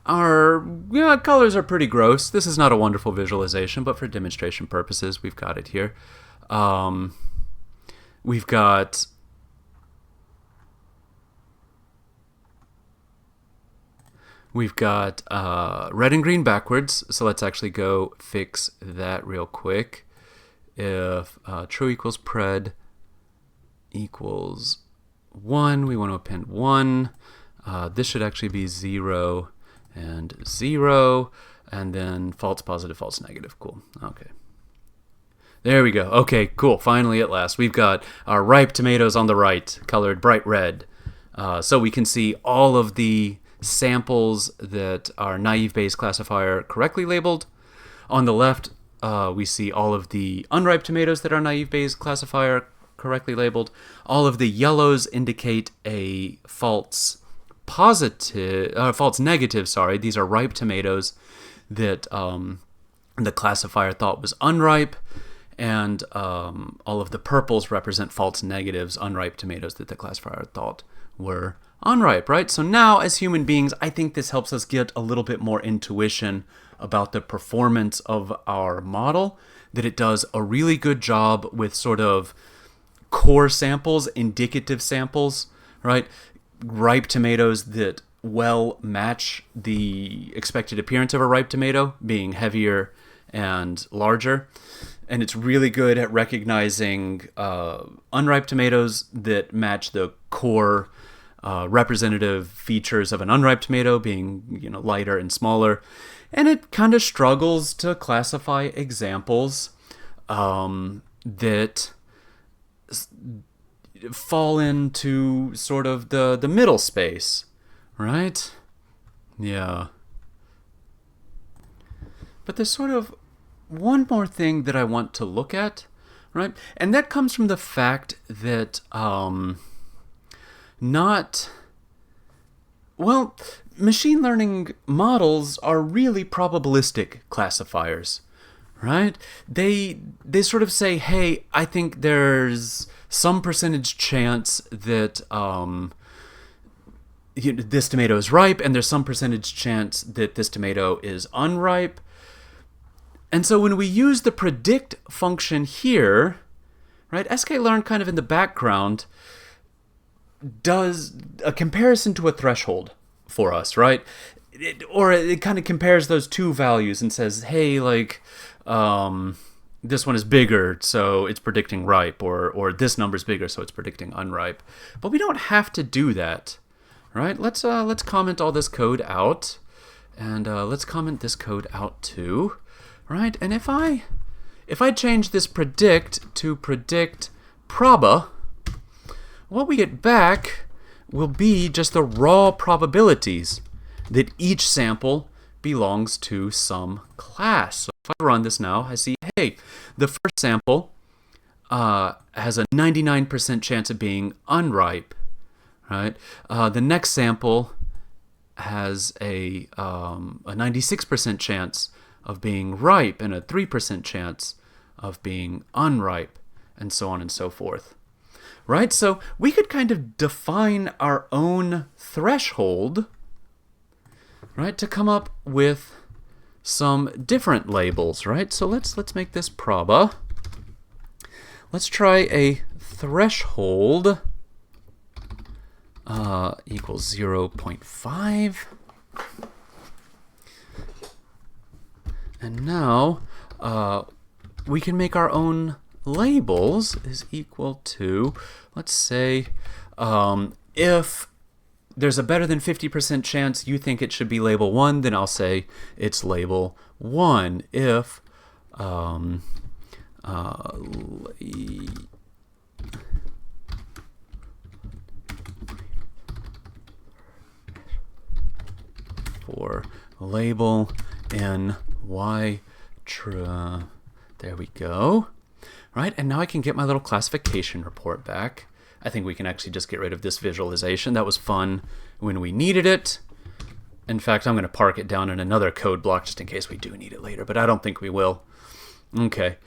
colors are pretty gross. This is not a wonderful visualization, but for demonstration purposes, we've got it here. We've got red and green backwards, so let's actually go fix that real quick. If true equals pred equals 1, we want to append 1. This should actually be 0 and 0, and then false positive, false negative. Cool. Okay. There we go. Okay, cool. Finally, at last, we've got our ripe tomatoes on the right, colored bright red. So we can see all of the samples that are naive Bayes classifier correctly labeled. On the left, we see all of the unripe tomatoes that are naive Bayes classifier correctly labeled. All of the yellows indicate a false negative, sorry. These are ripe tomatoes that the classifier thought was unripe, and all of the purples represent false negatives, unripe tomatoes that the classifier thought were unripe, right? So now, as human beings, I think this helps us get a little bit more intuition about the performance of our model, that it does a really good job with sort of core samples, indicative samples, right? Ripe tomatoes that well match the expected appearance of a ripe tomato, being heavier and larger. And it's really good at recognizing unripe tomatoes that match the core representative features of an unripe tomato, being lighter and smaller. And it kind of struggles to classify examples that fall into sort of the middle space, right? Yeah. But there's sort of one more thing that I want to look at, right? And that comes from the fact that machine learning models are really probabilistic classifiers, right? They sort of say, hey, I think there's some percentage chance that this tomato is ripe, and there's some percentage chance that this tomato is unripe. And so when we use the predict function here, right, sklearn kind of in the background does a comparison to a threshold for us, right? It kind of compares those two values and says, hey, like, this one is bigger, so it's predicting ripe, or this number is bigger, so it's predicting unripe. But we don't have to do that, right? Let's comment all this code out, and let's comment this code out too, right? And if I change this predict to predict proba, what we get back will be just the raw probabilities that each sample belongs to some class. So if I run this now, I see, hey, the first sample has a 99% chance of being unripe, right? The next sample has a 96% chance of being ripe and a 3% chance of being unripe, and so on and so forth. Right? So we could kind of define our own threshold, right, to come up with some different labels, right? So let's make this proba. Let's try a threshold equals 0.5. And now we can make our own labels is equal to, let's say, if there's a better than 50% chance you think it should be label 1, then I'll say it's label 1. If for label in y true, there we go. Right, and now I can get my little classification report back. I think we can actually just get rid of this visualization. That was fun when we needed it. In fact, I'm going to park it down in another code block just in case we do need it later, but I don't think we will. Okay,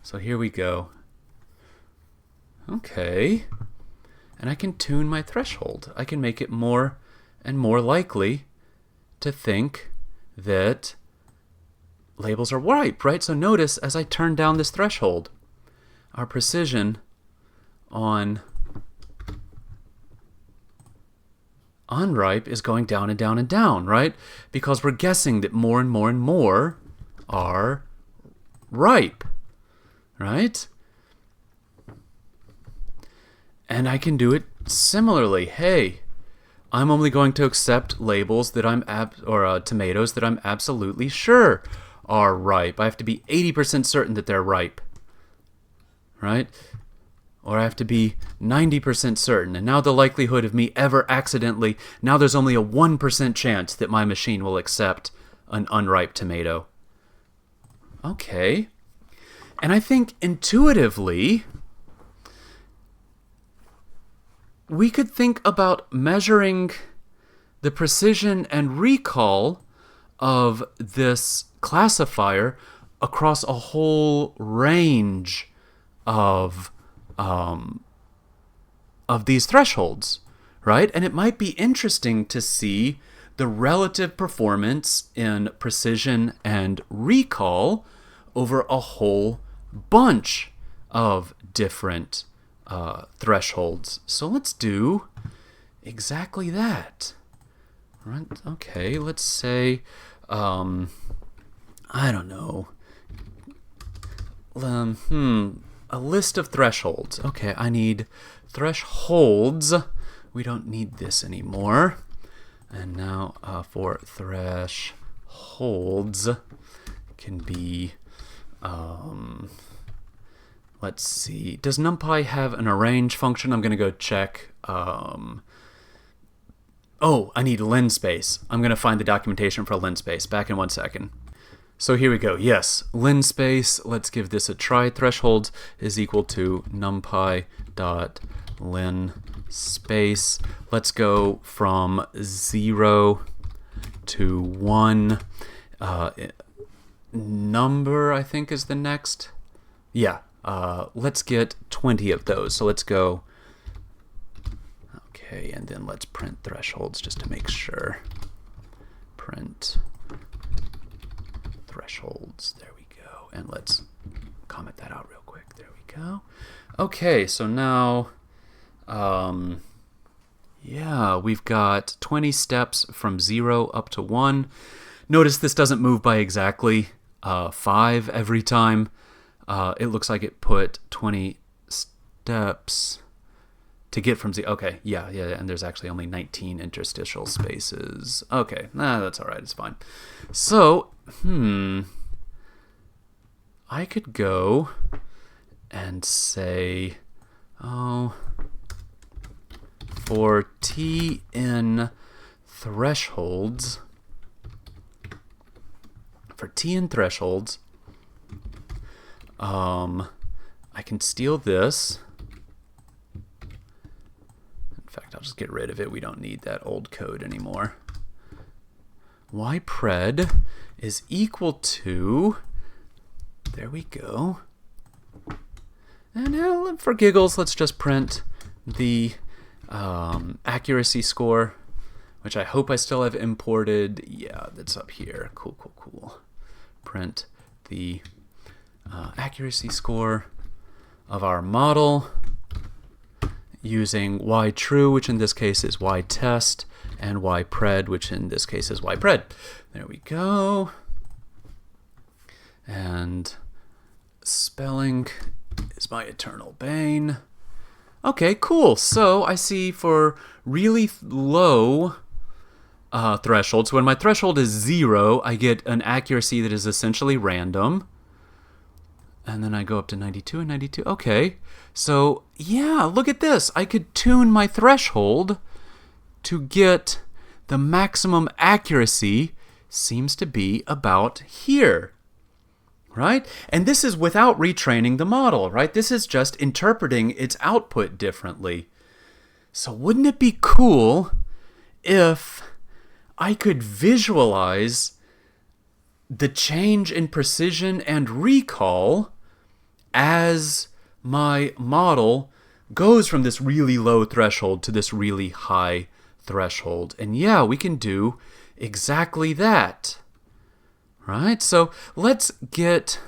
so here we go. Okay, and I can tune my threshold. I can make it more and more likely to think that labels are ripe, right? So notice as I turn down this threshold, our precision on unripe is going down and down and down, right? Because we're guessing that more and more and more are ripe, right? And I can do it similarly. Hey, I'm only going to accept labels that I'm tomatoes that I'm absolutely sure are ripe. I have to be 80% certain that they're ripe, right? Or I have to be 90% certain. And now the likelihood of me ever accidentally, now there's only a 1% chance that my machine will accept an unripe tomato. Okay. And I think intuitively, we could think about measuring the precision and recall of this classifier across a whole range of these thresholds, right? And it might be interesting to see the relative performance in precision and recall over a whole bunch of different thresholds. So let's do exactly that. Right? Okay, let's say, I don't know, a list of thresholds. Okay, I need thresholds. We don't need this anymore. And now for thresholds can be, let's see, does NumPy have an arrange function? I'm going to go check. Oh, I need linspace. I'm going to find the documentation for linspace. Back in 1 second. So here we go. Yes, linspace. Let's give this a try. Threshold is equal to numpy dot len space. Let's go from 0 to 1. Number, I think, is the next. Yeah, let's get 20 of those. So let's go. Okay, and then let's print thresholds just to make sure. Print thresholds. There we go. And let's comment that out real quick. There we go. Okay, so now, yeah, we've got 20 steps from 0 up to 1. Notice this doesn't move by exactly 5 every time. It looks like it put 20 steps to get from 0. Okay, yeah, and there's actually only 19 interstitial spaces. Okay, that's all right, it's fine. So, I could go and say, for t in thresholds, I can steal this. In fact, I'll just get rid of it. We don't need that old code anymore. ypred is equal to, there we go. And now, for giggles, let's just print the accuracy score, which I hope I still have imported. Yeah, that's up here. Cool. Print the accuracy score of our model using ytrue, which in this case is ytest, and ypred, which in this case is ypred. There we go. And spelling is my eternal bane. Okay, cool. So I see for really low thresholds, when my threshold is 0, I get an accuracy that is essentially random. And then I go up to 92 and 92. Okay, so yeah, look at this. I could tune my threshold to get the maximum accuracy. Seems to be about here, right? And this is without retraining the model, right? This is just interpreting its output differently. So wouldn't it be cool if I could visualize the change in precision and recall as my model goes from this really low threshold to this really high threshold? And yeah, we can do exactly that, right? So let's get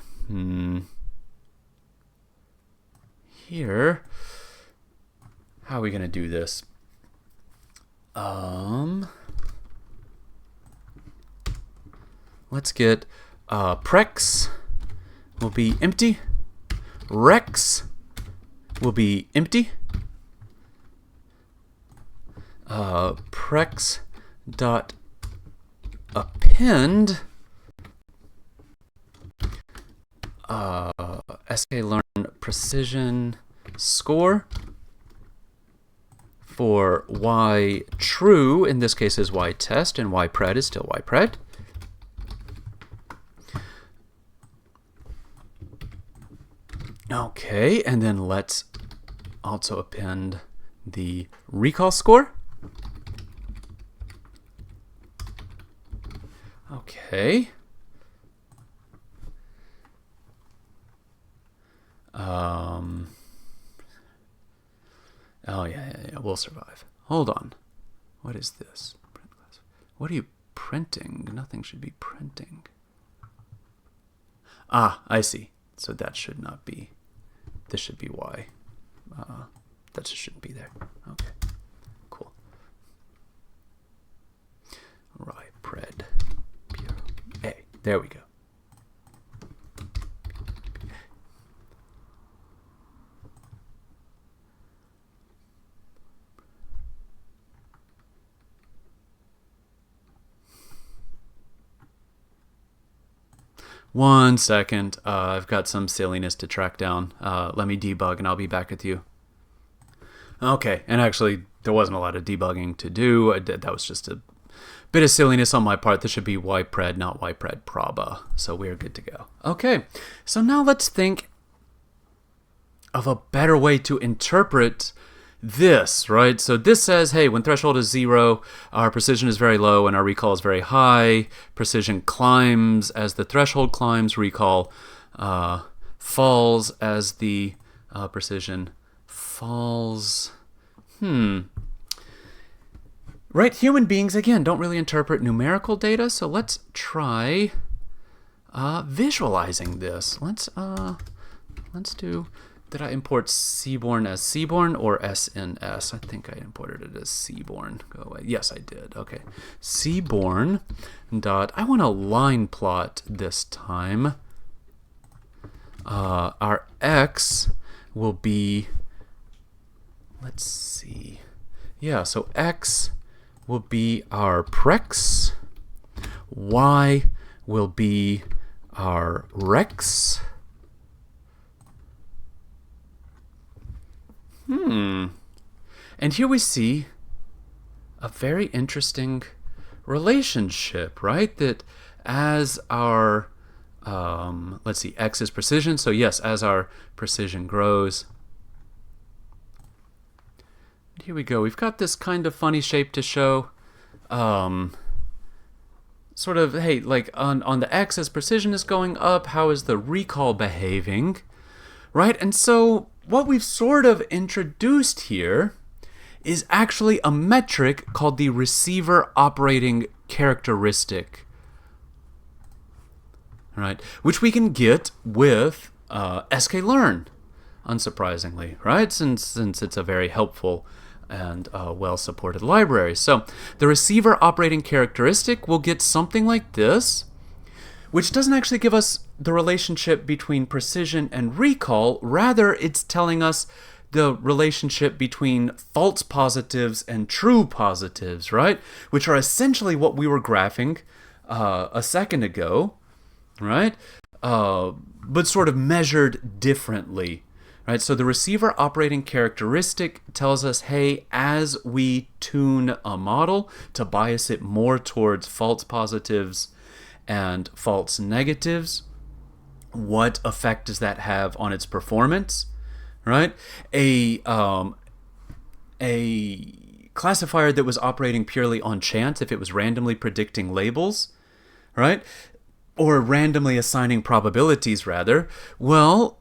here. How are we going to do this? Let's get prex will be empty. Rex will be empty. Prex dot append sklearn precision score for ytrue, in this case is ytest, and ypred is still ypred. Okay, and then let's also append the recall score. Okay. Oh, yeah, we'll survive. Hold on. What is this? What are you printing? Nothing should be printing. Ah, I see. So that should not be. This should be Y. That just shouldn't be there. Okay, cool. Ypred. Hey, there we go. One second. I've got some silliness to track down. Let me debug and I'll be back with you. Okay, and actually there wasn't a lot of debugging to do. That was just a bit of silliness on my part. This should be ypred, not ypred proba. So we're good to go. Okay, so now let's think of a better way to interpret this, right? So this says, hey, when threshold is 0, our precision is very low and our recall is very high. Precision climbs as the threshold climbs. Recall falls as the precision falls. Right, human beings, again, don't really interpret numerical data, so let's try visualizing this. Let's do... Did I import Seaborn as Seaborn or SNS? I think I imported it as Seaborn. Go away. Yes, I did. Okay. Seaborn dot... I want a line plot this time. Our X will be... Let's see. Yeah, so X will be our Prex. Y will be our Rex. And here we see a very interesting relationship, right? That as our, let's see, X is precision. So yes, as our precision grows, here we go. We've got this kind of funny shape to show, sort of, hey, like on the X as precision is going up, how is the recall behaving, right? And so what we've sort of introduced here is actually a metric called the receiver operating characteristic, right? Which we can get with sklearn, unsurprisingly, right? Since it's a very helpful and well-supported library. So the receiver operating characteristic will get something like this, which doesn't actually give us the relationship between precision and recall. Rather, it's telling us the relationship between false positives and true positives, right? Which are essentially what we were graphing a second ago, right? But sort of measured differently, right? So the receiver operating characteristic tells us, hey, as we tune a model to bias it more towards false positives and false negatives, what effect does that have on its performance, right? A classifier that was operating purely on chance, if it was randomly predicting labels, right? Or randomly assigning probabilities, rather, well,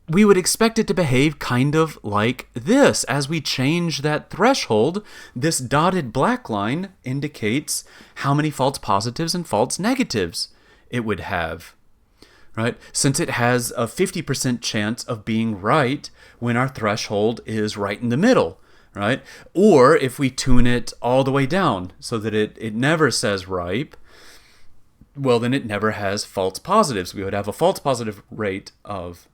we would expect it to behave kind of like this. As we change that threshold, this dotted black line indicates how many false positives and false negatives it would have, right? Since it has a 50% chance of being right when our threshold is right in the middle, right? Or if we tune it all the way down so that it never says ripe, well, then it never has false positives. We would have a false positive rate of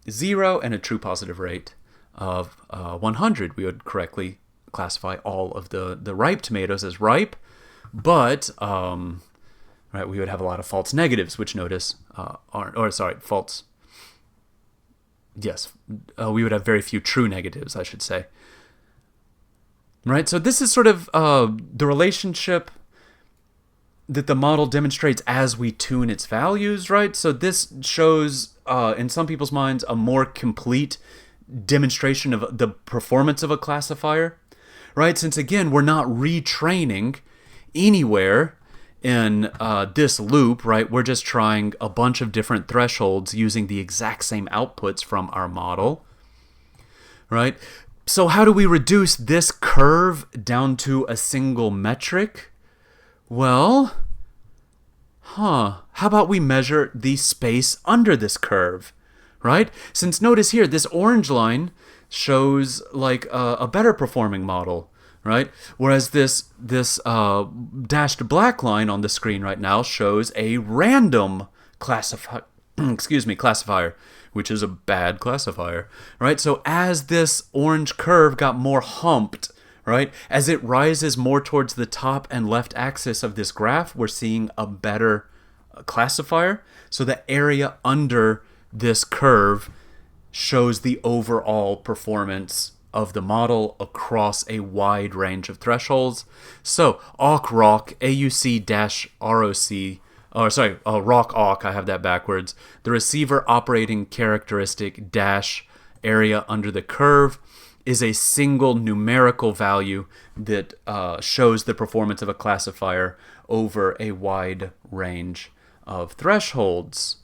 0 and a true positive rate of 100. We would correctly classify all of the ripe tomatoes as ripe, but right, we would have a lot of false negatives, which notice false. Yes, we would have very few true negatives, I should say. Right, so this is sort of the relationship that the model demonstrates as we tune its values, right? So this shows, in some people's minds, a more complete demonstration of the performance of a classifier, right? Since, again, we're not retraining anywhere in this loop, right? We're just trying a bunch of different thresholds using the exact same outputs from our model, right? So how do we reduce this curve down to a single metric? Well, how about we measure the space under this curve, right? Since notice here, this orange line shows like a better performing model, right? Whereas this dashed black line on the screen right now shows a random classifier, which is a bad classifier, right? So as this orange curve got more humped, right, as it rises more towards the top and left axis of this graph, we're seeing a better classifier. So the area under this curve shows the overall performance of the model across a wide range of thresholds. So awk-rock, AUC-ROC, rock-awk, I have that backwards, the receiver operating characteristic dash area under the curve is a single numerical value that shows the performance of a classifier over a wide range of thresholds.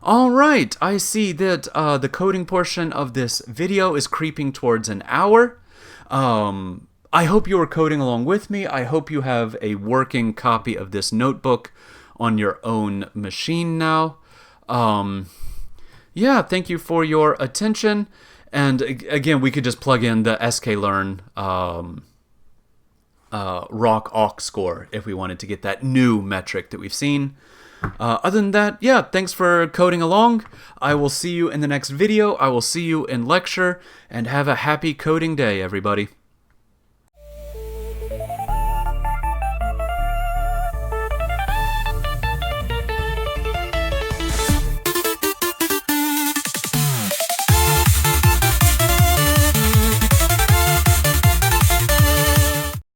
All right, I see that the coding portion of this video is creeping towards an hour. I hope you are coding along with me. I hope you have a working copy of this notebook on your own machine now. Yeah, thank you for your attention. And again, we could just plug in the sklearn rock awk score if we wanted to get that new metric that we've seen. Other than that, yeah, thanks for coding along. I will see you in the next video. I will see you in lecture, and have a happy coding day, everybody.